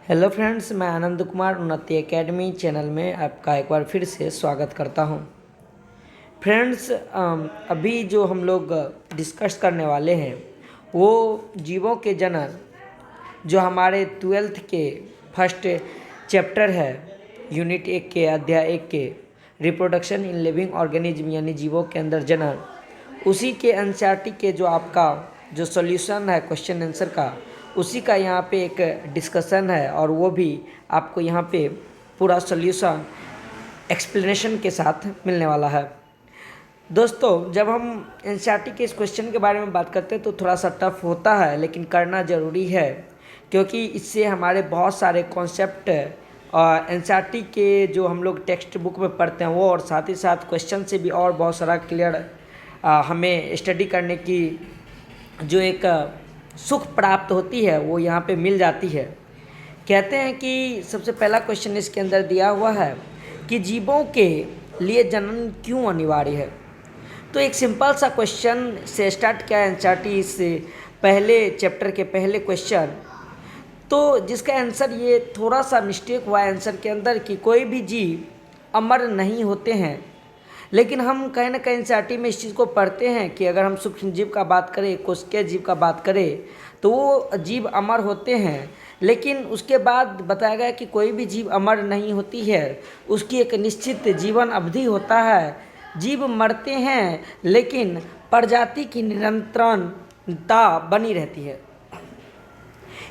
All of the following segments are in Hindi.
हेलो फ्रेंड्स, मैं आनंद कुमार उन्नति एकेडमी चैनल में आपका एक बार फिर से स्वागत करता हूं। फ्रेंड्स, अभी जो हम लोग डिस्कस करने वाले हैं वो जीवों के जनन, जो हमारे 12th के फर्स्ट चैप्टर है, यूनिट 1 के अध्याय 1 के रिप्रोडक्शन इन लिविंग ऑर्गेनिज्म यानी जीवों के अंदर जनन, उसी के एनसीईआरटी के जो आपका जो सॉल्यूशन है क्वेश्चन आंसर का, उसी का यहाँ पे एक डिस्कशन है और वो भी आपको यहाँ पे पूरा सॉल्यूशन एक्सप्लेनेशन के साथ मिलने वाला है। दोस्तों, जब हम एनसीईआरटी के इस क्वेश्चन के बारे में बात करते हैं तो थोड़ा सा टफ होता है, लेकिन करना ज़रूरी है क्योंकि इससे हमारे बहुत सारे कॉन्सेप्ट एनसीईआरटी के जो हम लोग टेक्स्ट बुक में पढ़ते हैं वो, और साथ ही साथ क्वेश्चन से भी और बहुत सारा क्लियर हमें स्टडी करने की जो एक सुख प्राप्त होती है वो यहाँ पे मिल जाती है। कहते हैं कि सबसे पहला क्वेश्चन इसके अंदर दिया हुआ है कि जीवों के लिए जनन क्यों अनिवार्य है। तो एक सिंपल सा क्वेश्चन से स्टार्ट किया एनसीईआरटी इस पहले चैप्टर के पहले क्वेश्चन, तो जिसका आंसर ये थोड़ा सा मिस्टेक हुआ है आंसर के अंदर कि कोई भी जीव अमर नहीं होते हैं। लेकिन हम कहीं ना कहीं एनसीईआरटी में इस चीज़ को पढ़ते हैं कि अगर हम सूक्ष्म जीव का बात करें, कोशिकीय जीव का बात करें, तो वो जीव अमर होते हैं। लेकिन उसके बाद बताया गया कि कोई भी जीव अमर नहीं होती है, उसकी एक निश्चित जीवन अवधि होता है। जीव मरते हैं लेकिन प्रजाति की निरंतरता बनी रहती है।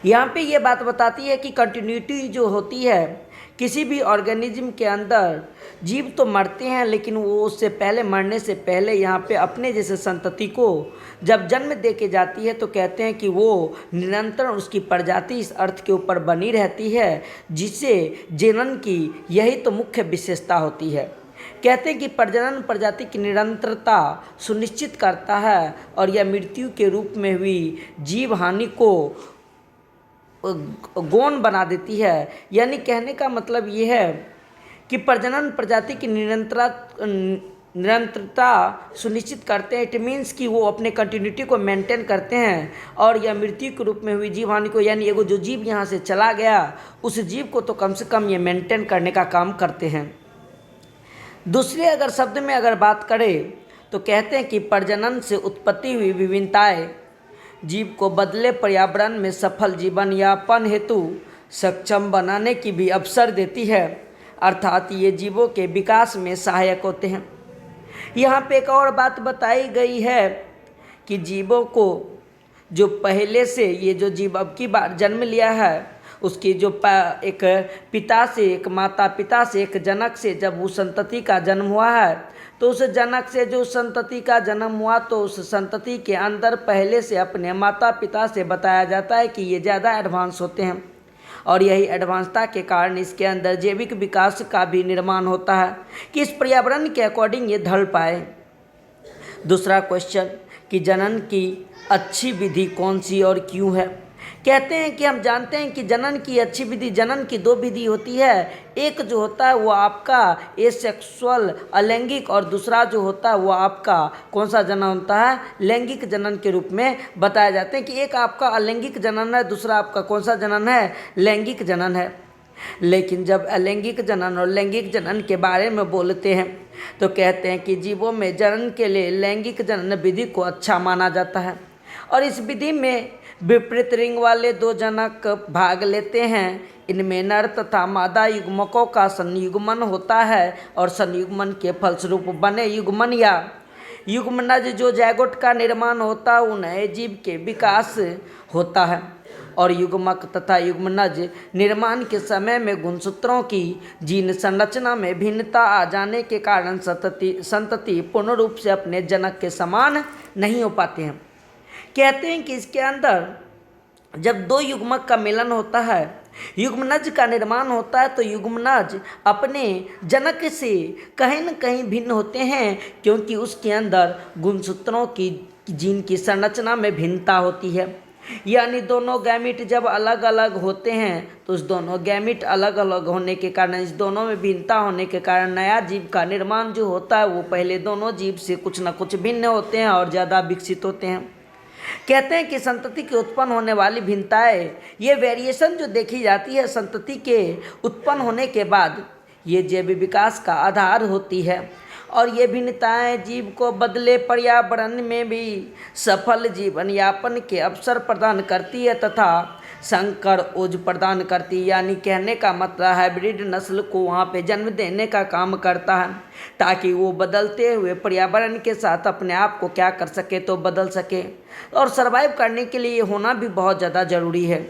यहाँ पे ये बात बताती है कि कंटिन्यूटी जो होती है किसी भी ऑर्गेनिज्म के अंदर, जीव तो मरते हैं लेकिन वो उससे पहले, मरने से पहले यहाँ पे अपने जैसे संतति को जब जन्म दे के जाती है तो कहते हैं कि वो निरंतर उसकी प्रजाति इस अर्थ के ऊपर बनी रहती है, जिससे जनन की यही तो मुख्य विशेषता होती है। कहते हैं कि प्रजनन प्रजाति की निरंतरता सुनिश्चित करता है और यह मृत्यु के रूप में हुई जीव हानि को गौण बना देती है। यानी कहने का मतलब ये है कि प्रजनन प्रजाति की निरंतरता सुनिश्चित करते हैं। इट मीन्स कि वो अपने कंटिन्यूटी को मेंटेन करते हैं और यह मृत्यु के रूप में हुई जीव हानि को, यानी एगो जो जीव यहाँ से चला गया उस जीव को तो कम से कम ये मेंटेन करने का काम करते हैं। दूसरे अगर शब्द में अगर बात करें तो कहते हैं कि प्रजनन से उत्पत्ति हुई विभिन्नताएं जीव को बदले पर्यावरण में सफल जीवन यापन हेतु सक्षम बनाने की भी अवसर देती है, अर्थात ये जीवों के विकास में सहायक होते हैं। यहाँ पे एक और बात बताई गई है कि जीवों को जो पहले से, ये जो जीव अब की बार जन्म लिया है, उसकी जो एक पिता से, एक माता पिता से, एक जनक से जब उस संतति का जन्म हुआ है, तो उस जनक से जो संतति का जन्म हुआ तो उस संतति के अंदर पहले से अपने माता पिता से बताया जाता है कि ये ज़्यादा एडवांस होते हैं और यही एडवांसता के कारण इसके अंदर जैविक विकास का भी निर्माण होता है कि इस पर्यावरण के अकॉर्डिंग ये ढल पाए। दूसरा क्वेश्चन कि जनन की अच्छी विधि कौन सी और क्यों है। कहते हैं कि हम जानते हैं कि जनन की अच्छी विधि, जनन की दो विधि होती है। एक जो होता है वो आपका एसेक्सुअल अलैंगिक, और दूसरा जो होता है वो आपका कौन सा जनन होता है, लैंगिक जनन के रूप में बताया जाते हैं कि एक आपका अलैंगिक जनन है, दूसरा आपका कौन सा जनन है, लैंगिक जनन है। लेकिन जब अलैंगिक जनन और लैंगिक जनन के बारे में बोलते हैं तो कहते हैं कि जीवों में जनन के लिए लैंगिक जनन विधि को अच्छा माना जाता है और इस विधि में विपरीत लिंग वाले दो जनक भाग लेते हैं। इनमें नर तथा मादा युग्मकों का संयुग्मन होता है और संयुग्मन के फलस्वरूप बने युग्मन या युग्मनज जो जैगोट का निर्माण होता है वो नए जीव के विकास होता है। और युग्मक तथा युग्मनज निर्माण के समय में गुणसूत्रों की जीन संरचना में भिन्नता आ जाने के कारण संतति पूर्ण रूप से अपने जनक के समान नहीं हो पाते हैं। कहते हैं कि इसके अंदर जब दो युग्मक का मिलन होता है, युग्मनज का निर्माण होता है, तो युग्मनज अपने जनक से कहीं न कहीं भिन्न होते हैं क्योंकि उसके अंदर गुणसूत्रों की जीन की संरचना में भिन्नता होती है। यानी दोनों गैमिट जब अलग अलग होते हैं तो उस दोनों गैमिट अलग अलग होने के कारण, इस दोनों में भिन्नता होने के कारण नया जीव का निर्माण जो होता है वो पहले दोनों जीव से कुछ न कुछ भिन्न होते हैं और ज़्यादा विकसित होते हैं। कहते हैं कि संतति के उत्पन्न होने वाली भिन्नताएं, ये वेरिएशन जो देखी जाती है संतति के उत्पन्न होने के बाद, ये जैव विकास का आधार होती है। और ये भिन्नताएं जीव को बदले पर्यावरण में भी सफल जीवन यापन के अवसर प्रदान करती है तथा संकर ओज प्रदान करती है। यानी कहने का मतलब हाइब्रिड नस्ल को वहाँ पे जन्म देने का काम करता है, ताकि वो बदलते हुए पर्यावरण के साथ अपने आप को क्या कर सके, तो बदल सके। और सरवाइव करने के लिए होना भी बहुत ज़्यादा ज़रूरी है।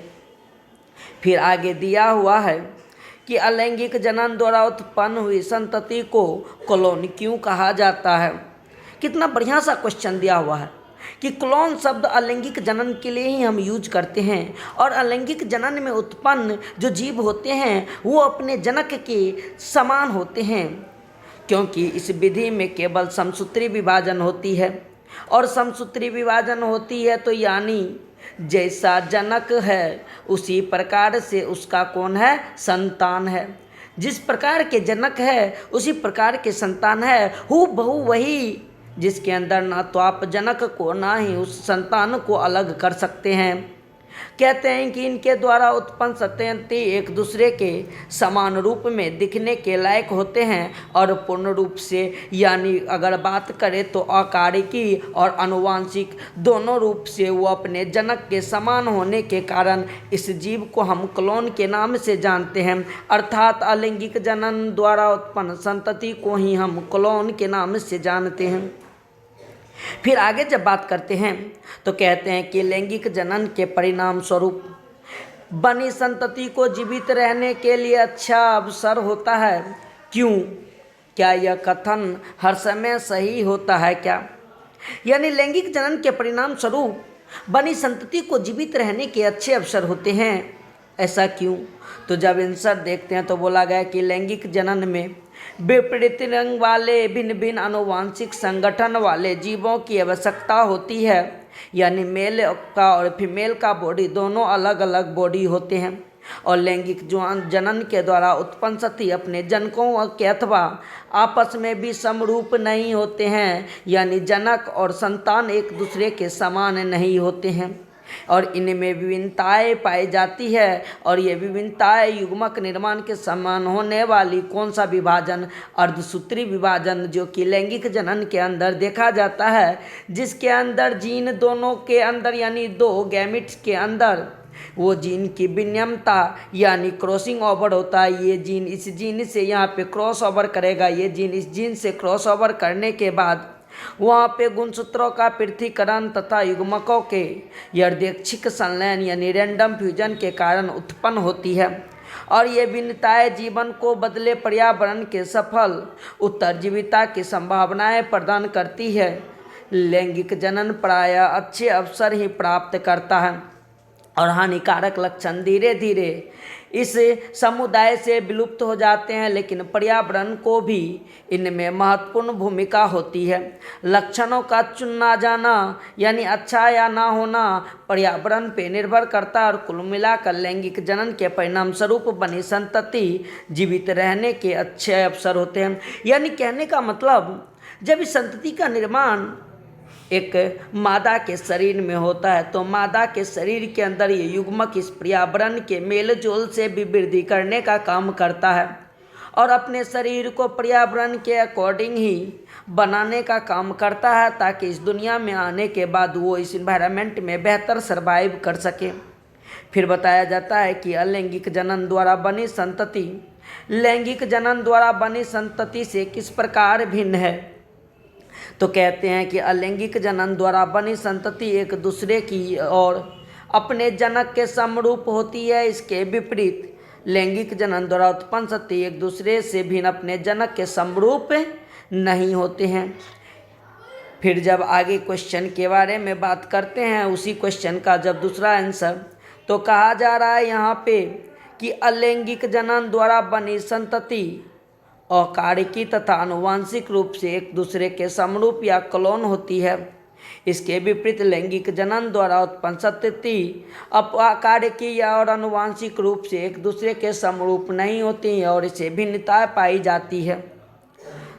फिर आगे दिया हुआ है कि अलैंगिक जनन द्वारा उत्पन्न हुई संतति को क्लोन क्यों कहा जाता है। कितना बढ़िया सा क्वेश्चन दिया हुआ है कि क्लोन शब्द अलैंगिक जनन के लिए ही हम यूज करते हैं, और अलैंगिक जनन में उत्पन्न जो जीव होते हैं वो अपने जनक के समान होते हैं, क्योंकि इस विधि में केवल समसूत्री विभाजन होती है। और समसूत्री विभाजन होती है तो यानी जैसा जनक है उसी प्रकार से उसका कौन है, संतान है। जिस प्रकार के जनक है उसी प्रकार के संतान है, हूबहू वही, जिसके अंदर ना तो आप जनक को ना ही उस संतान को अलग कर सकते हैं। कहते हैं कि इनके द्वारा उत्पन्न संतति एक दूसरे के समान रूप में दिखने के लायक होते हैं, और पूर्ण रूप से यानी अगर बात करें तो अकारिकी और आनुवांशिक दोनों रूप से वो अपने जनक के समान होने के कारण इस जीव को हम क्लोन के नाम से जानते हैं। अर्थात अलैंगिक जनन द्वारा उत्पन्न संतति को ही हम क्लोन के नाम से जानते हैं। फिर आगे जब बात करते हैं तो कहते हैं कि लैंगिक जनन के परिणाम स्वरूप बनी संतति को जीवित रहने के लिए अच्छा अवसर होता है। क्यों? क्या यह कथन हर समय सही होता है क्या? यानी लैंगिक जनन के परिणाम स्वरूप बनी संतति को जीवित रहने के अच्छे अवसर होते हैं, ऐसा क्यों? तो जब आंसर देखते हैं तो बोला गया कि लैंगिक जनन में विपरीत रंग वाले भिन्न भिन्न आनुवांशिक संगठन वाले जीवों की आवश्यकता होती है। यानी मेल का और फीमेल का बॉडी दोनों अलग अलग बॉडी होते हैं, और लैंगिक जनन के द्वारा उत्पन्न संतति अपने जनकों के अथवा आपस में भी समरूप नहीं होते हैं। यानी जनक और संतान एक दूसरे के समान नहीं होते हैं, और इनमें विभिन्नताएं पाई जाती है। और ये विभिन्नताएं युग्मक निर्माण के समान होने वाली कौन सा विभाजन, अर्धसूत्री विभाजन, जो कि लैंगिक जनन के अंदर देखा जाता है, जिसके अंदर जीन दोनों के अंदर यानी दो गैमिट्स के अंदर वो जीन की विनिमयता यानी क्रॉसिंग ओवर होता है। ये जीन इस जीन से यहाँ पे क्रॉस ओवर करेगा, ये जीन इस जीन से क्रॉस ओवर करने के बाद वहाँ पे गुणसूत्रों का पृथक्करण तथा युग्मकों के यादृच्छिक संलयन यानी रैंडम फ्यूजन के कारण उत्पन्न होती है। और ये भिन्नताएं जीवन को बदले पर्यावरण के सफल उत्तरजीविता की संभावनाएं प्रदान करती है। लैंगिक जनन प्रायः अच्छे अवसर ही प्राप्त करता है, और हानिकारक लक्षण धीरे धीरे इस समुदाय से विलुप्त हो जाते हैं, लेकिन पर्यावरण को भी इनमें महत्वपूर्ण भूमिका होती है। लक्षणों का चुना जाना यानी अच्छा या ना होना पर्यावरण पे निर्भर करता है, और कुल मिलाकर लैंगिक जनन के परिणाम स्वरूप बनी संतति जीवित रहने के अच्छे अवसर होते हैं। यानी कहने का मतलब जब इस संतति का निर्माण एक मादा के शरीर में होता है तो मादा के शरीर के अंदर ये युग्मक इस पर्यावरण के मेल जोल से भी वृद्धि करने का काम करता है, और अपने शरीर को पर्यावरण के अकॉर्डिंग ही बनाने का काम करता है, ताकि इस दुनिया में आने के बाद वो इस इन्वायरमेंट में बेहतर सर्वाइव कर सके। फिर बताया जाता है कि अलैंगिक जनन द्वारा बनी संतति लैंगिक जनन द्वारा बनी संतति से किस प्रकार भिन्न है। तो कहते हैं कि अलैंगिक जनन द्वारा बनी संतति एक दूसरे की और अपने जनक के समरूप होती है। इसके विपरीत लैंगिक जनन द्वारा उत्पन्न संतति एक दूसरे से भिन्न अपने जनक के समरूप नहीं होते हैं। फिर जब आगे क्वेश्चन के बारे में बात करते हैं, उसी क्वेश्चन का जब दूसरा आंसर, तो कहा जा रहा है यहाँ पे कि अलैंगिक जनन द्वारा बनी संतति अकारिकी तथा आनुवांशिक रूप से एक दूसरे के समरूप या क्लोन होती है। इसके विपरीत लैंगिक जनन द्वारा उत्पन्न संतति अकारिकी या और आनुवांशिक रूप से एक दूसरे के समरूप नहीं होती है, और इसे भिन्नता पाई जाती है।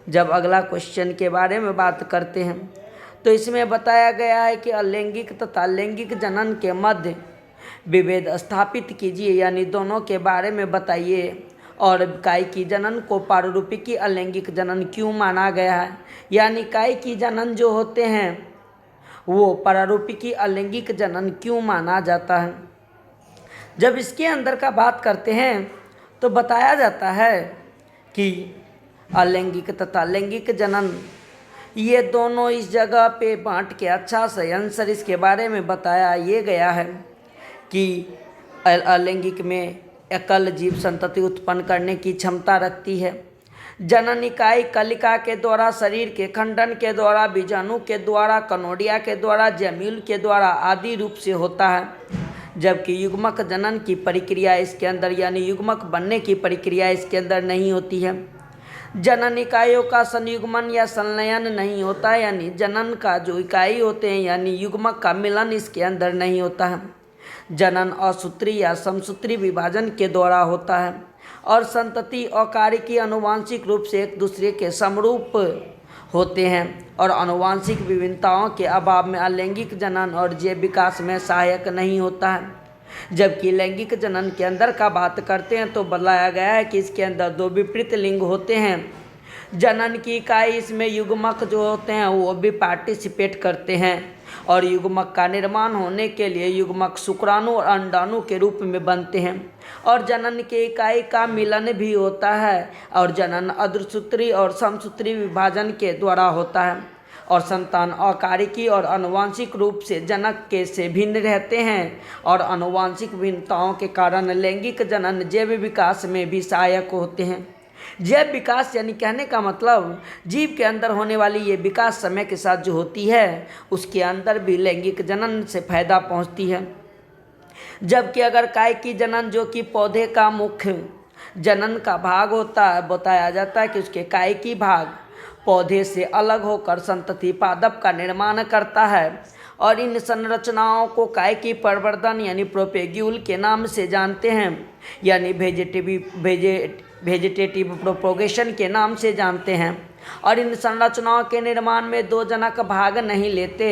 जब अगला क्वेश्चन के बारे में बात करते हैं तो इसमें बताया गया है कि अलैंगिक तथा लैंगिक जनन के मध्य विभेद स्थापित कीजिए, यानी दोनों के बारे में बताइए। और कायिकी जनन को पारुरूपिकी अलैंगिक जनन क्यों माना गया है, यानी कायिकी जनन जो होते हैं वो पारुरूपिकी अलैंगिक जनन क्यों माना जाता है। जब इसके अंदर का बात करते हैं तो बताया जाता है कि अलैंगिक तथा लैंगिक जनन ये दोनों इस जगह पे बांट के अच्छा से आंसर इसके बारे में बताया ये गया है कि अलैंगिक में एकल जीव संतति उत्पन्न करने की क्षमता रखती है। जनन इकाई कलिका के द्वारा, शरीर के खंडन के द्वारा, बीजाणु के द्वारा, कनोडिया के द्वारा, जमील के द्वारा आदि रूप से होता है। जबकि युग्मक जनन की प्रक्रिया इसके अंदर, यानी युग्मक बनने की प्रक्रिया इसके अंदर नहीं होती है। जनन इकाइयों का संयुग्मन या संलयन नहीं होता है, यानी जनन का जो इकाई होते हैं यानी युग्मक का मिलन इसके अंदर नहीं होता है। जनन असूत्री या समसूत्री विभाजन के द्वारा होता है और संतति और कार्यकी आनुवांशिक रूप से एक दूसरे के समरूप होते हैं और आनुवांशिक विभिन्नताओं के अभाव में अलैंगिक जनन और जैव विकास में सहायक नहीं होता है। जबकि लैंगिक जनन के अंदर का बात करते हैं तो बताया गया है कि इसके अंदर दो विपरीत लिंग होते हैं। जनन की इकाई इसमें युग्मक जो होते हैं वो भी पार्टिसिपेट करते हैं और युग्मक का निर्माण होने के लिए युग्मक शुक्राणु और अंडाणु के रूप में बनते हैं और जनन की इकाई का मिलन भी होता है और जनन अर्धसूत्री और समसूत्री विभाजन के द्वारा होता है और संतान अकारिकी और आनुवांशिक रूप से जनक के से भिन्न रहते हैं और आनुवांशिक भिन्नताओं के कारण लैंगिक जनन जैव विकास में भी सहायक होते हैं। जैव विकास यानी कहने का मतलब जीव के अंदर होने वाली ये विकास समय के साथ जो होती है उसके अंदर भी लैंगिक जनन से फायदा पहुंचती है। जबकि अगर कायिकी जनन जो कि पौधे का मुख्य जनन का भाग होता है, बताया जाता है कि उसके कायिकी भाग पौधे से अलग होकर संतति पादप का निर्माण करता है और इन संरचनाओं को कायिकी प्रवर्धन यानी प्रोपेग्यूल के नाम से जानते हैं, यानी वेजिटेटिव प्रोपोगेशन के नाम से जानते हैं। और इन संरचनाओं के निर्माण में दो जनक भाग नहीं लेते।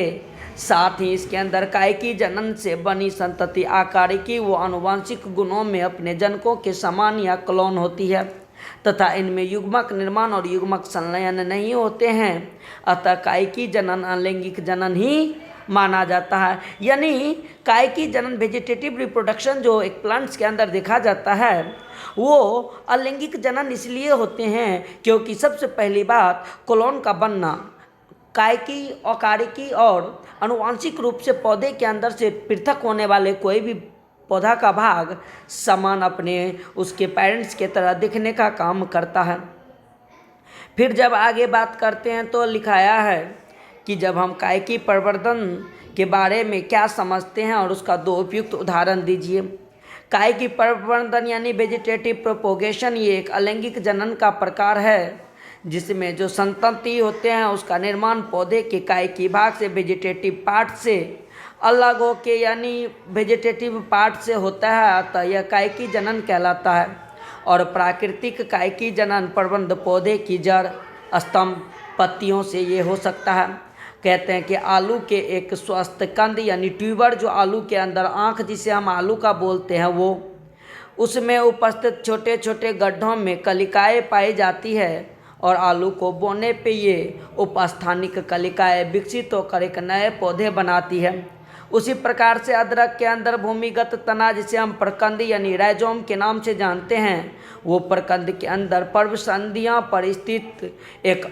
साथ ही इसके अंदर कायिकी जनन से बनी संतति आकारिकी वो आनुवांशिक गुणों में अपने जनकों के समान या क्लोन होती है तथा इनमें युग्मक निर्माण और युग्मक संलयन नहीं होते हैं। अतः कायिकी जनन अलैंगिक जनन ही माना जाता है। यानी कायिकी जनन वेजिटेटिव रिप्रोडक्शन जो एक प्लांट्स के अंदर देखा जाता है वो अलैंगिक जनन इसलिए होते हैं क्योंकि सबसे पहली बात क्लोन का बनना, कायिकी अकारिकी और आनुवांशिक रूप से पौधे के अंदर से पृथक होने वाले कोई भी पौधा का भाग समान अपने उसके पेरेंट्स के तरह दिखने का काम करता है। फिर जब आगे बात करते हैं तो लिखाया है कि जब हम कायिकी प्रवर्धन के बारे में क्या समझते हैं और उसका दो उपयुक्त उदाहरण दीजिए। कायिकी प्रवर्धन यानी वेजिटेटिव प्रोपोगेशन ये एक अलैंगिक जनन का प्रकार है जिसमें जो संतति होते हैं उसका निर्माण पौधे के कायिकी भाग से वेजिटेटिव पार्ट से अलग होके यानी वेजिटेटिव पार्ट से होता है, अतः यह कायिकी जनन कहलाता है। और प्राकृतिक कायिकी जनन प्रबंध पौधे की जड़, स्तंभ, पत्तियों से ये हो सकता है। कहते हैं कि आलू के एक स्वस्थ कंद यानी ट्यूबर जो आलू के अंदर आँख जिसे हम आलू का बोलते हैं वो उसमें उपस्थित छोटे छोटे गड्ढों में कलिकाएँ पाई जाती है और आलू को बोने पे ये उपस्थानिक कलिकाएँ विकसित होकर एक नए पौधे बनाती है। उसी प्रकार से अदरक के अंदर भूमिगत तना जिसे हम प्रकंद यानी राइजोम के नाम से जानते हैं वो प्रकंद के अंदर पर्वसंधियाँ पर स्थित एक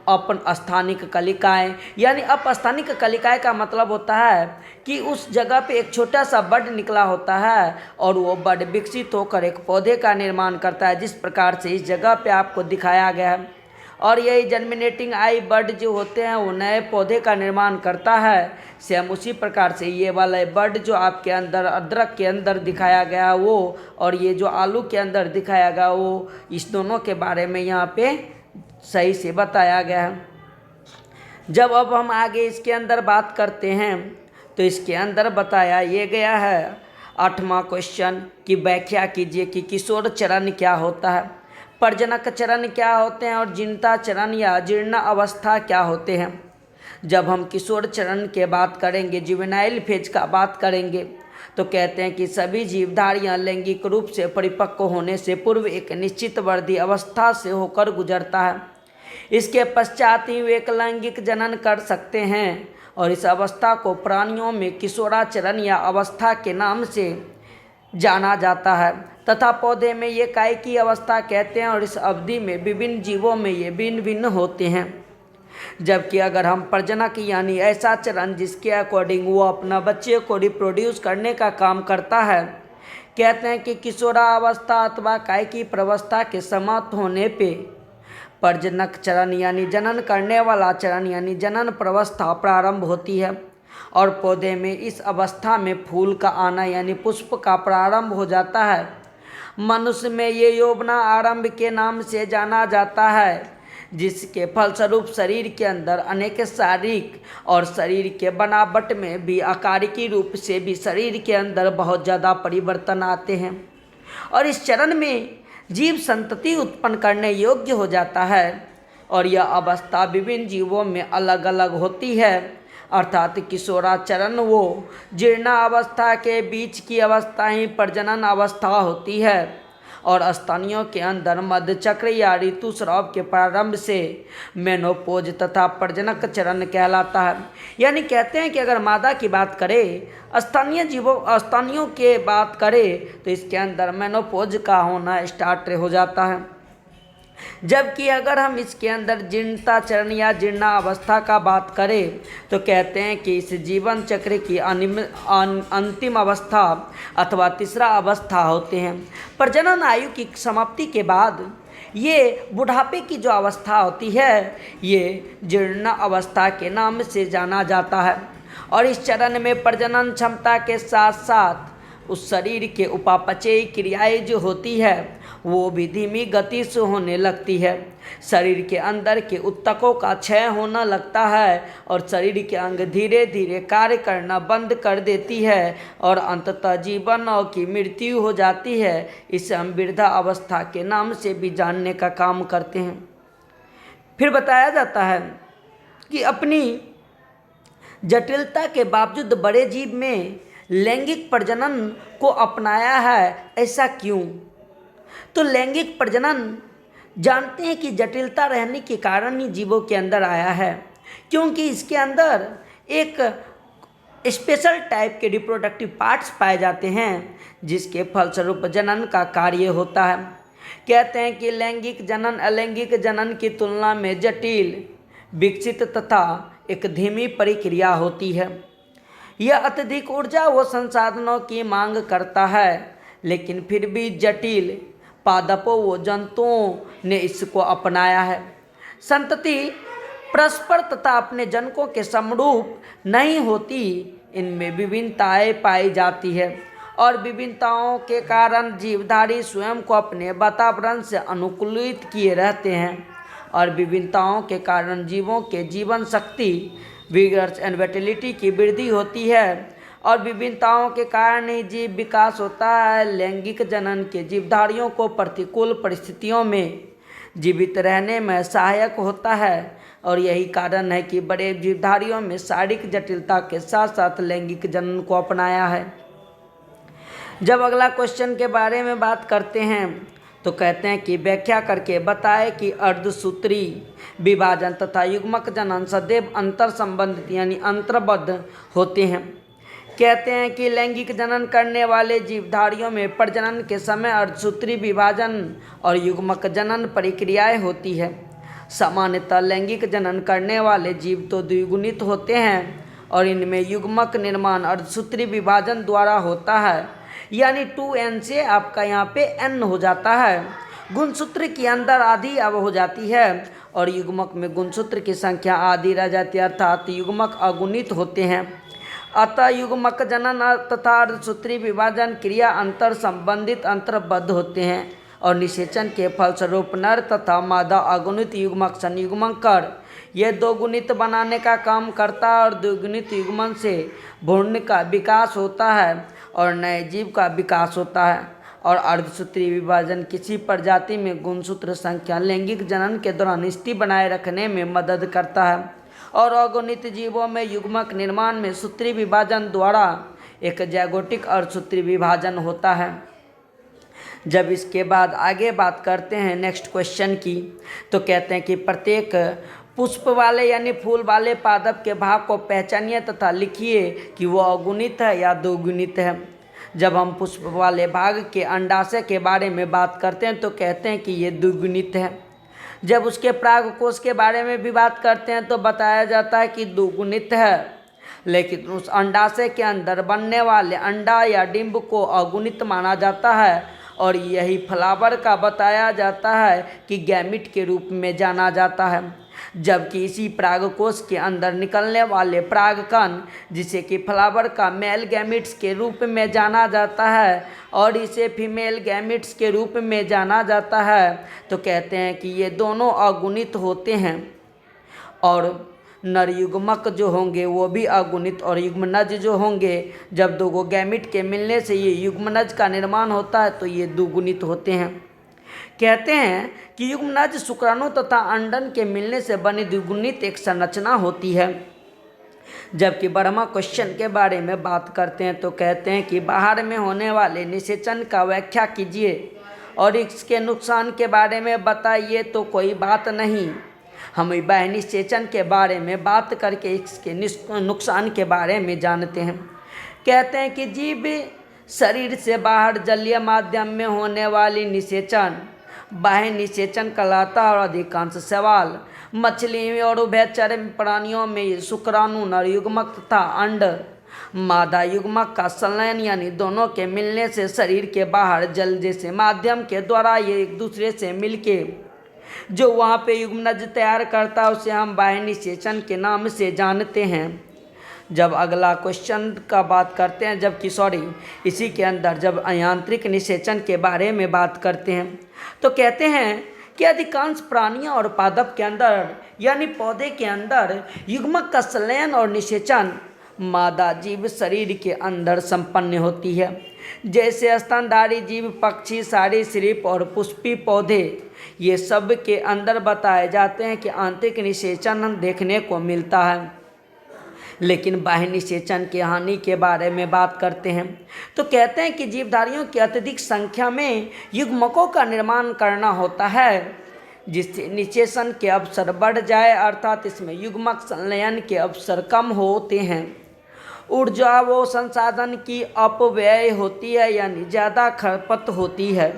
अपस्थानिक कलिकाएँ यानी अपस्थानिक कलिकाएँ का मतलब होता है कि उस जगह पे एक छोटा सा बड निकला होता है और वो बड विकसित होकर एक पौधे का निर्माण करता है, जिस प्रकार से इस जगह पे आपको दिखाया गया है। और यही जर्मिनेटिंग आई बड जो होते हैं वो नए पौधे का निर्माण करता है। सेम उसी प्रकार से ये वाला बड जो आपके अंदर अदरक के अंदर दिखाया गया वो और ये जो आलू के अंदर दिखाया गया वो, इस दोनों के बारे में यहाँ पे सही से बताया गया है। जब अब हम आगे इसके अंदर बात करते हैं तो इसके अंदर बताया ये गया है 8वां क्वेश्चन की व्याख्या कीजिए कि किशोर चरण क्या होता है, प्रजनक चरण क्या होते हैं और जीर्णता चरण या जीर्ण अवस्था क्या होते हैं। जब हम किशोर चरण के बात करेंगे, जुवेनाइल फेज का बात करेंगे, तो कहते हैं कि सभी जीवधारियां लैंगिक रूप से परिपक्व होने से पूर्व एक निश्चित वृद्धि अवस्था से होकर गुजरता है। इसके पश्चात ही वे एक लैंगिक जनन कर सकते हैं और इस अवस्था को प्राणियों में किशोराचरण या अवस्था के नाम से जाना जाता है तथा पौधे में ये कायिकी अवस्था कहते हैं और इस अवधि में विभिन्न जीवों में ये भिन्न भिन्न होते हैं। जबकि अगर हम प्रजनक यानी ऐसा चरण जिसके अकॉर्डिंग वो अपना बच्चे को रिप्रोड्यूस करने का काम करता है, कहते हैं कि किशोरावस्था अथवा कायिकी प्रवस्था के समाप्त होने पे प्रजनक चरण यानी जनन करने वाला चरण यानी जनन प्रवस्था प्रारंभ होती है और पौधे में इस अवस्था में फूल का आना यानी पुष्प का प्रारंभ हो जाता है। मनुष्य में ये यौवना आरंभ के नाम से जाना जाता है, जिसके फलस्वरूप शरीर के अंदर अनेक शारीरिक और शरीर के बनावट में भी आकारिकी रूप से भी शरीर के अंदर बहुत ज़्यादा परिवर्तन आते हैं और इस चरण में जीव संतति उत्पन्न करने योग्य हो जाता है और यह अवस्था विभिन्न जीवों में अलग अलग होती है। अर्थात किशोराचरण वो जीर्णावस्था के बीच की अवस्था ही प्रजनन अवस्था होती है और स्तनियों के अंदर मध्य चक्र या ऋतुस्राव के प्रारंभ से मेनोपोज तथा प्रजनक चरण कहलाता है। यानी कहते हैं कि अगर मादा की बात करें, स्तनियों के बात करें तो इसके अंदर मेनोपोज का होना स्टार्ट हो जाता है। जबकि अगर हम इसके अंदर जीर्णता चरण या जीर्णा अवस्था का बात करें तो कहते हैं कि इस जीवन चक्र की अंतिम अवस्था अथवा तीसरा अवस्था होते हैं। प्रजनन आयु की समाप्ति के बाद ये बुढ़ापे की जो अवस्था होती है ये जीर्ण अवस्था के नाम से जाना जाता है और इस चरण में प्रजनन क्षमता के साथ साथ उस शरीर के उपापचयी क्रियाएं जो होती है वो भी धीमी गति से होने लगती है। शरीर के अंदर के उत्तकों का क्षय होने लगता है और शरीर के अंग धीरे धीरे कार्य करना बंद कर देती है और अंततः जीवन की मृत्यु हो जाती है। इसे हम वृद्धा अवस्था के नाम से भी जानने का काम करते हैं। फिर बताया जाता है कि अपनी जटिलता के बावजूद बड़े जीव में लैंगिक प्रजनन को अपनाया है, ऐसा क्यों? तो लैंगिक प्रजनन जानते हैं कि जटिलता रहने के कारण ही जीवों के अंदर आया है, क्योंकि इसके अंदर एक स्पेशल टाइप के रिप्रोडक्टिव पार्ट्स पाए जाते हैं जिसके फलस्वरूप जनन का कार्य होता है। कहते हैं कि लैंगिक जनन अलैंगिक जनन की तुलना में जटिल, विकसित तथा एक धीमी प्रक्रिया होती है। यह अत्यधिक ऊर्जा व संसाधनों की मांग करता है, लेकिन फिर भी जटिल पादपों व जंतुओं ने इसको अपनाया है। संतति परस्पर तथा अपने जनकों के समरूप नहीं होती, इनमें विभिन्नताएं पाई जाती है और विभिन्नताओं के कारण जीवधारी स्वयं को अपने वातावरण से अनुकूलित किए रहते हैं और विभिन्नताओं के कारण जीवों के जीवन शक्ति विगर्स एंड विटलिटी की वृद्धि होती है और विभिन्नताओं के कारण ही जीव विकास होता है। लैंगिक जनन के जीवधारियों को प्रतिकूल परिस्थितियों में जीवित रहने में सहायक होता है और यही कारण है कि बड़े जीवधारियों में शारीरिक जटिलता के साथ साथ लैंगिक जनन को अपनाया है। जब अगला क्वेश्चन के बारे में बात करते हैं तो कहते हैं कि व्याख्या करके बताए कि अर्धसूत्री विभाजन तथा युग्मक जनन सदैव अंतर संबंधित यानी अंतर्बद्ध होते हैं। कहते हैं कि लैंगिक जनन करने वाले जीवधारियों में प्रजनन के समय अर्धसूत्री विभाजन और युग्मक जनन प्रक्रियाएं होती है। सामान्यतः लैंगिक जनन करने वाले जीव तो द्विगुणित होते हैं और इनमें युग्मक निर्माण अर्धसूत्री विभाजन द्वारा होता है, यानी 2n से आपका यहाँ पे n हो जाता है। गुणसूत्र के अंदर आधी अब हो जाती है और युग्मक में गुणसूत्र की संख्या आधी रह जाती है, अर्थात युग्मक अगुणित होते हैं। अतः युग्मक जनन तथा अर्धसूत्री विभाजन क्रिया अंतर संबंधित अंतर्बद्ध होते हैं और निषेचन के फलस्वरूप नर तथा मादा अगुणित युग्मक संयुग्मन कर यह दो गुणित बनाने का काम करता है और द्विगुणित युग्मन से भ्रूण का विकास होता है और नए जीव का विकास होता है। और अर्धसूत्री विभाजन किसी प्रजाति में गुणसूत्र संख्या लैंगिक जनन के दौरान स्थिति बनाए रखने में मदद करता है और अगुणित जीवों में युग्मक निर्माण में सूत्री विभाजन द्वारा एक जैगोटिक अर्धसूत्री विभाजन होता है। जब इसके बाद आगे बात करते हैं नेक्स्ट क्वेश्चन की, तो कहते हैं कि प्रत्येक पुष्प वाले यानी फूल वाले पादप के भाग को पहचानिए तथा लिखिए कि वो अगुणित है या दोगुणित है। जब हम पुष्प वाले भाग के अंडाशय के बारे में बात करते हैं तो कहते हैं कि ये द्विगुणित है। जब उसके परागकोश के बारे में भी बात करते हैं तो बताया जाता है कि दोगुणित है, लेकिन उस अंडाशय के अंदर बनने वाले अंडा या डिंब को अगुणित माना जाता है और यही फ्लावर का बताया जाता है कि गैमिट के रूप में जाना जाता है। जबकि इसी परागकोश के अंदर निकलने वाले परागकण जिसे कि फ्लावर का मेल गैमिट्स के रूप में जाना जाता है और इसे फीमेल गैमिट्स के रूप में जाना जाता है, तो कहते हैं कि ये दोनों अगुणित होते हैं और नरयुग्मक जो होंगे वो भी अगुणित और युग्मनज जो होंगे, जब दो गैमिट के मिलने से ये युग्मनज का निर्माण होता है तो ये द्विगुणित होते हैं। कहते हैं कि युग्मनज शुक्राणु तथा अंडन के मिलने से बनी द्विगुणित एक संरचना होती है। जबकि ब्रह्मा क्वेश्चन के बारे में बात करते हैं तो कहते हैं कि बाहर में होने वाले निषेचन का व्याख्या कीजिए और इसके नुकसान के बारे में बताइए, तो कोई बात नहीं, हम बाह्य निषेचन के बारे में बात करके इसके नुकसान के बारे में जानते हैं। कहते हैं कि जीव शरीर से बाहर जलीय माध्यम में होने वाली निषेचन बाह्य निषेचन कहलाता है और अधिकांश शैवाल, मछली और उभयचर प्राणियों में शुक्राणु नरयुग्मक तथा अंड मादा युग्मक का संलयन यानी दोनों के मिलने से शरीर के बाहर जल जैसे माध्यम के द्वारा ये एक दूसरे से मिलके जो वहाँ पे युग्मनज तैयार करता है उसे हम बाह्य निषेचन के नाम से जानते हैं। जब अगला क्वेश्चन का बात करते हैं, इसी के अंदर जब यांत्रिक निषेचन के बारे में बात करते हैं तो कहते हैं कि अधिकांश प्राणियों और पादप के अंदर यानी पौधे के अंदर युग्मक का संलयन और निषेचन मादा जीव शरीर के अंदर संपन्न होती है। जैसे स्तनधारी जीव, पक्षी, सरीसृप और पुष्पी पौधे, ये सब के अंदर बताए जाते हैं कि आंतरिक निषेचन देखने को मिलता है। लेकिन बाह्य निषेचन की हानि के बारे में बात करते हैं तो कहते हैं कि जीवधारियों की अत्यधिक संख्या में युग्मकों का निर्माण करना होता है जिससे निषेचन के अवसर बढ़ जाए, अर्थात इसमें युग्मक संलयन के अवसर कम होते हैं। ऊर्जा व संसाधन की अपव्यय होती है यानी ज़्यादा खपत होती है।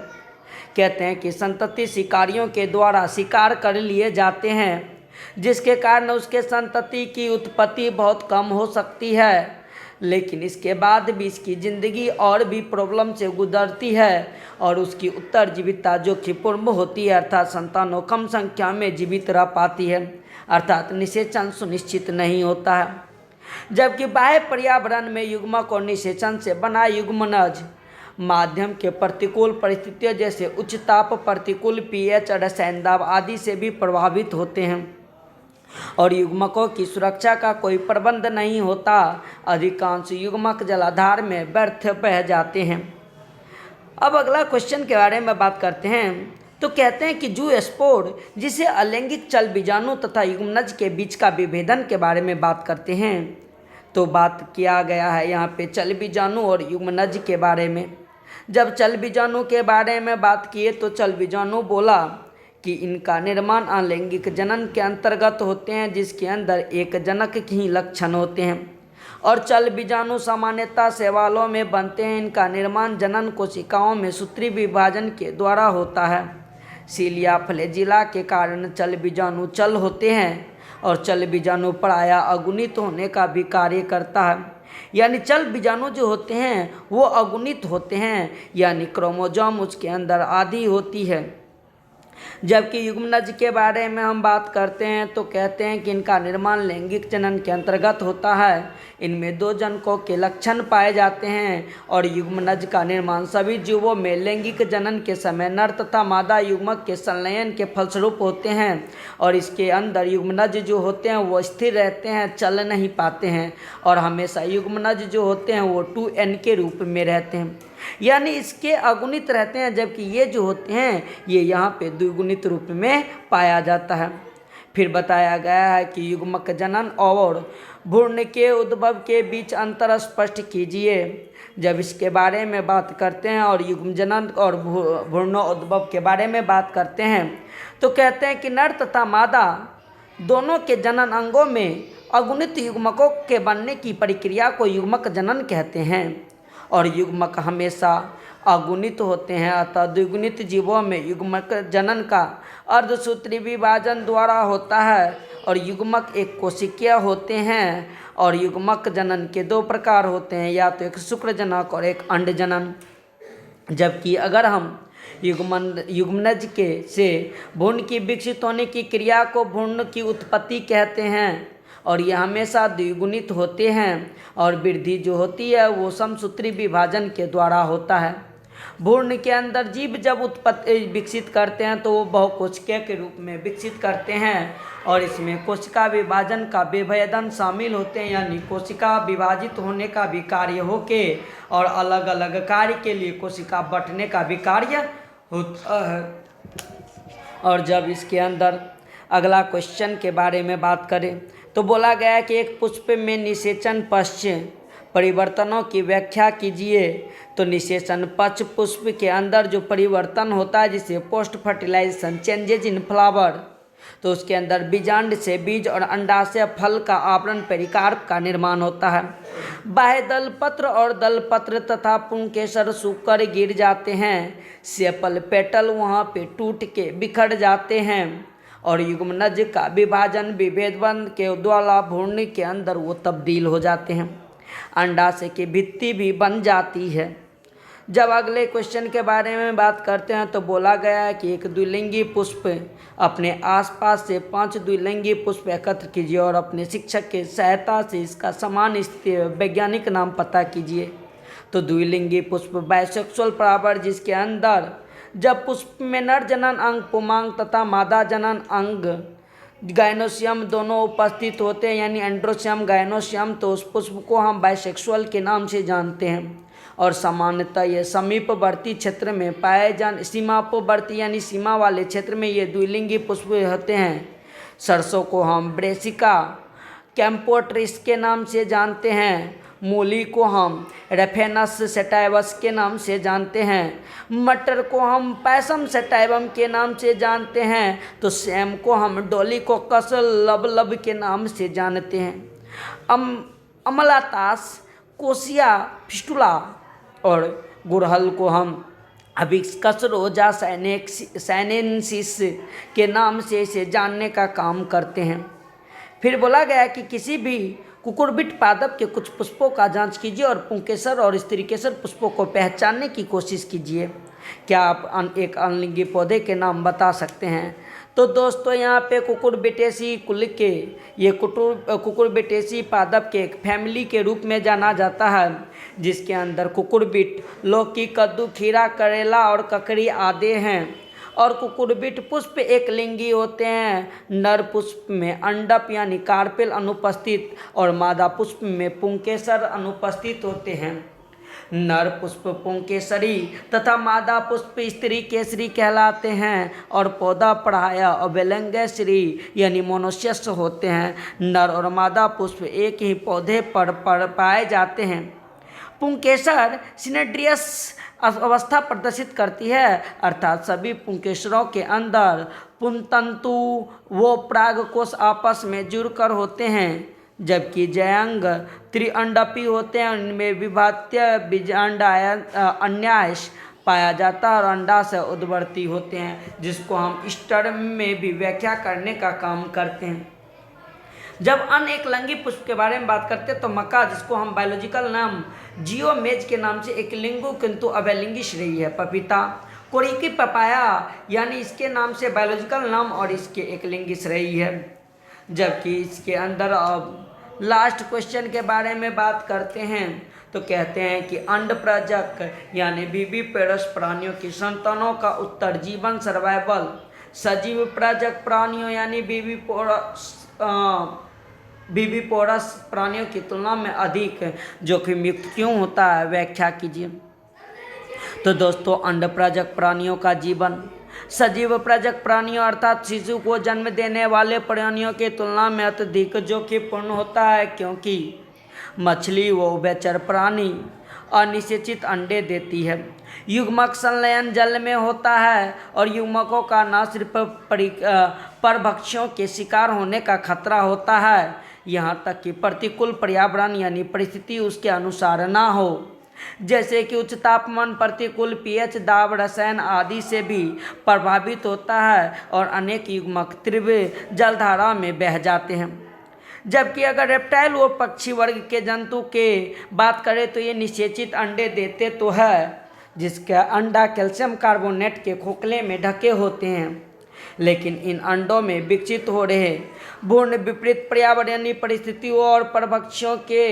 कहते हैं कि संतति शिकारियों के द्वारा शिकार कर लिए जाते हैं जिसके कारण उसके संतति की उत्पत्ति बहुत कम हो सकती है, लेकिन इसके बाद भी इसकी ज़िंदगी और भी प्रॉब्लम से गुजरती है और उसकी उत्तरजीविता जोखिमपूर्ण होती है, अर्थात संतानों कम संख्या में जीवित रह पाती है, अर्थात निषेचन सुनिश्चित नहीं होता है। जबकि बाह्य पर्यावरण में युग्मक और निषेचन से बना युग्मनज माध्यम के प्रतिकूल परिस्थितियों जैसे उच्च ताप, प्रतिकूल पीएच, रसायन दाब आदि से भी प्रभावित होते हैं और युग्मकों की सुरक्षा का कोई प्रबंध नहीं होता। अधिकांश युग्मक जलाधार में व्यर्थ बह जाते हैं। अब अगला क्वेश्चन के बारे में बात करते हैं तो कहते हैं कि जूस्पोर जिसे अलैंगिक चल बीजाणु तथा युग्मनज के बीच का विभेदन के बारे में बात करते हैं, तो बात किया गया है यहाँ पे चल बीजाणु और युग्मनज के बारे में। जब चल बीजाणु के बारे में बात किए तो चल बीजाणु बोला कि इनका निर्माण अलैंगिक जनन के अंतर्गत होते हैं जिसके अंदर एक जनक के ही लक्षण होते हैं और चल बीजाणु सामान्यतः शैवालों में बनते हैं। इनका निर्माण जनन कोशिकाओं में सूत्री विभाजन के द्वारा होता है। सीलिया फ्लैजिला के कारण चल बीजाणु चल होते हैं और चल बीजाणु प्रायः अगुणित होने का भी कार्य करता है, यानी चल बीजाणु जो होते हैं वो अगुणित होते हैं यानी क्रोमोजोम उसके अंदर आधी होती है। जबकि युग्मनज के बारे में हम बात करते हैं तो कहते हैं कि इनका निर्माण लैंगिक जनन के अंतर्गत होता है। इनमें दो जनकों के लक्षण पाए जाते हैं और युग्मनज का निर्माण सभी जीवों में लैंगिक जनन के समय नर तथा मादा युग्मक के संलयन के फलस्वरूप होते हैं और इसके अंदर युग्मनज जो होते हैं वो स्थिर रहते हैं, चल नहीं पाते हैं और हमेशा युग्मनज जो होते हैं वो 2n के रूप में रहते हैं, यानी इसके अगुणित रहते हैं, जबकि ये जो होते हैं ये यहाँ पे द्विगुणित रूप में पाया जाता है। फिर बताया गया है कि युग्मक जनन और भ्रूण के उद्भव के बीच अंतर स्पष्ट कीजिए। जब इसके बारे में बात करते हैं और युग्म जनन और भ्रूण उद्भव के बारे में बात करते हैं तो कहते हैं कि नर तथा मादा दोनों के जनन अंगों में अगुणित युग्मकों के बनने की प्रक्रिया को युग्मक जनन कहते हैं और युग्मक हमेशा अगुणित होते हैं। अतः द्विगुणित जीवों में युग्मक जनन का अर्धसूत्री विभाजन द्वारा होता है और युग्मक एक कोशिकीय होते हैं। और युग्मक जनन के दो प्रकार होते हैं, या तो एक शुक्रजनक और एक अंडजनन। जबकि अगर हम युग्मनज के से भ्रूण की विकसित होने की क्रिया को भ्रूण की उत्पत्ति कहते हैं और यह हमेशा द्विगुणित होते हैं और वृद्धि जो होती है वो समसूत्री विभाजन के द्वारा होता है। भ्रूण के अंदर जीव जब विकसित करते हैं तो वो बहुकोशिकीय के रूप में विकसित करते हैं और इसमें कोशिका विभाजन का विभेदन शामिल होते हैं, यानी कोशिका विभाजित होने का भी कार्य होके और अलग अलग कार्य के लिए कोशिका बंटने का भी कार्य होता है। और जब इसके अंदर अगला क्वेश्चन के बारे में बात करें तो बोला गया है कि एक पुष्प में निषेचन पश्च परिवर्तनों की व्याख्या कीजिए। तो निषेचन पक्ष पुष्प के अंदर जो परिवर्तन होता है जिसे post fertilisation changes in flower, तो उसके अंदर बीजांड से बीज और अंडाशय फल का आवरण पेरिकार्प का निर्माण होता है। बाह्य दलपत्र और दलपत्र तथा पुंकेसर सूखकर गिर जाते हैं, सेपल पेटल वहाँ पे टूट के बिखर जाते हैं और युग्मनज का विभाजन विभेदन के द्वारा भ्रूण के अंदर वो तब्दील हो जाते हैं, अंडाशय की भित्ति भी बन जाती है। जब अगले क्वेश्चन के बारे में बात करते हैं तो बोला गया है कि एक द्विलिंगी पुष्प अपने आसपास से 5 द्विलिंगी पुष्प एकत्र कीजिए और अपने शिक्षक की सहायता से इसका समान वैज्ञानिक नाम पता कीजिए। तो द्विलिंगी पुष्प बाइसेक्सुअल फ्लावर जिसके अंदर जब पुष्प में नर जनन अंग पुमांग तथा मादा जनन अंग गायनोसियम दोनों उपस्थित होते हैं, यानी एंड्रोसियम गायनोसियम, तो उस पुष्प को हम बाइसेक्सुअल के नाम से जानते हैं। और सामान्यतः ये समीपवर्ती क्षेत्र में पाए सीमापवर्ती यानी सीमा वाले क्षेत्र में ये द्विलिंगी पुष्प होते हैं। सरसों को हम ब्रेसिका कैम्पोट्रिस के नाम से जानते हैं, मूली को हम रेफेनस सेटाइवस के नाम से जानते हैं, मटर को हम पैसम सेटाइवम के नाम से जानते हैं, तो सेम को हम डोलिकोकस लबलब के नाम से जानते हैं। अमलातास कोसिया फिस्टुला और गुड़हल को हम अभिस्कस रोजा सैनेंसिस के नाम से इसे जानने का काम करते हैं। फिर बोला गया कि किसी भी कुकुरबिट पादप के कुछ पुष्पों का जांच कीजिए और पुंकेसर और स्त्रीकेसर पुष्पों को पहचानने की कोशिश कीजिए। क्या आप एक अनलिंगी पौधे के नाम बता सकते हैं? तो दोस्तों यहाँ पे कुकुरबिटेसी कुल के ये कुकुरबिटेसी पादप के एक फैमिली के रूप में जाना जाता है, जिसके अंदर कुकुरबिट, लौकी, कद्दू, खीरा, करेला और ककड़ी आदि हैं। और कुकुरबिट पुष्प एक लिंगी होते हैं। नर पुष्प में अंडप यानी कार्पेल अनुपस्थित और मादा पुष्प में पुंकेसर अनुपस्थित होते हैं। नर पुष्प पुंकेसरी तथा मादा पुष्प स्त्री केसरी कहलाते हैं और पौधा प्रायः अबेलंगेसरी यानी मोनोसियस होते हैं। नर और मादा पुष्प एक ही पौधे पर पाए जाते हैं। पुंकेसर सिनेड्रियस अवस्था प्रदर्शित करती है, अर्थात सभी पुंकेसरों के अंदर पुंतंतु व परागकोश आपस में जुड़कर होते हैं, जबकि जयांग त्रिअंडपी होते हैं। उनमें विभाज्य बीजांड अन्यास पाया जाता है और अंडा से उद्वर्ती होते हैं, जिसको हम स्टर्म में भी व्याख्या करने का काम करते हैं। जब अन्य एक लिंगी पुष्प के बारे में बात करते हैं तो मक्का, जिसको हम बायोलॉजिकल नाम जियोमेज के नाम से एक लिंगु किंतु अवलिंगी श्रेणी है। पपीता कोरिकी पपाया यानी इसके नाम से बायोलॉजिकल नाम और इसके एक लिंगी श्रेणी है। जबकि इसके अंदर अब लास्ट क्वेश्चन के बारे में बात करते हैं तो कहते हैं कि अंड प्रजक यानी विविपेरस प्राणियों की संतानों का उत्तर जीवन सर्वाइवल सजीव प्रजक प्राणियों यानी विविपोरस प्राणियों की तुलना में अधिक जोखिम युक्त क्यों होता है, व्याख्या कीजिए। तो दोस्तों अंड प्रजक प्राणियों का जीवन सजीव प्रजक प्राणियों अर्थात शिशु को जन्म देने वाले प्राणियों की तुलना में अत्यधिक जोखिमपूर्ण होता है, क्योंकि मछली व उभयचर प्राणी अनिषेचित अंडे देती है। युग्मक संलयन जल में होता है और युग्मकों का न सिर्फ परभक्षियों के शिकार होने का खतरा होता है, यहाँ तक कि प्रतिकूल पर्यावरण यानी परिस्थिति उसके अनुसार ना हो, जैसे कि उच्च तापमान, प्रतिकूल पीएच, दाब, रसायन आदि से भी प्रभावित होता है और अनेक युग्मक तीव्र जलधारा में बह जाते हैं। जबकि अगर रेप्टाइल और पक्षी वर्ग के जंतु के बात करें तो ये निषेचित अंडे देते तो है, जिसका अंडा कैल्शियम कार्बोनेट के खोखले में ढके होते हैं, लेकिन इन अंडों में विकसित हो रहे पूर्ण विपरीत पर्यावरणीय परिस्थितियों और परभक्षियों के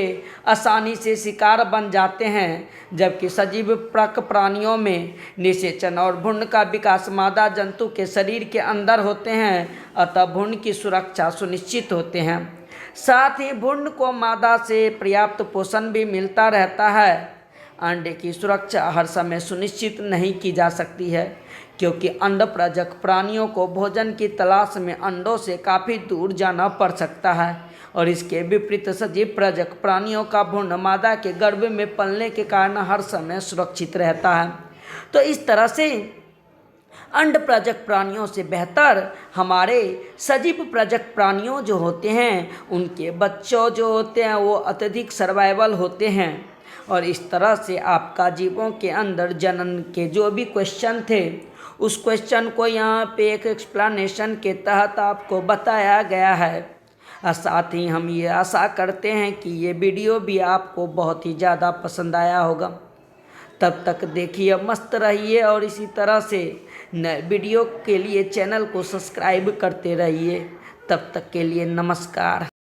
आसानी से शिकार बन जाते हैं। जबकि सजीव प्रक प्राणियों में निषेचन और भ्रूण का विकास मादा जंतु के शरीर के अंदर होते हैं, अतः भ्रूण की सुरक्षा सुनिश्चित होते हैं। साथ ही भ्रूण को मादा से पर्याप्त पोषण भी मिलता रहता है। अंडे की सुरक्षा हर समय सुनिश्चित नहीं की जा सकती है, क्योंकि अंड प्रजक प्राणियों को भोजन की तलाश में अंडों से काफ़ी दूर जाना पड़ सकता है, और इसके विपरीत सजीव प्रजक प्राणियों का भ्रूण मादा के गर्भ में पलने के कारण हर समय सुरक्षित रहता है। तो इस तरह से अंड प्रजक प्राणियों से बेहतर हमारे सजीव प्रजक प्राणियों जो होते हैं, उनके बच्चों जो होते हैं वो अत्यधिक सर्वाइवल होते हैं। और इस तरह से आपका जीवों के अंदर जनन के जो भी क्वेश्चन थे, उस क्वेश्चन को यहाँ पे एक एक्सप्लेनेशन के तहत आपको बताया गया है। और साथ ही हम ये आशा करते हैं कि ये वीडियो भी आपको बहुत ही ज़्यादा पसंद आया होगा। तब तक देखिए, मस्त रहिए और इसी तरह से नए वीडियो के लिए चैनल को सब्सक्राइब करते रहिए। तब तक के लिए नमस्कार।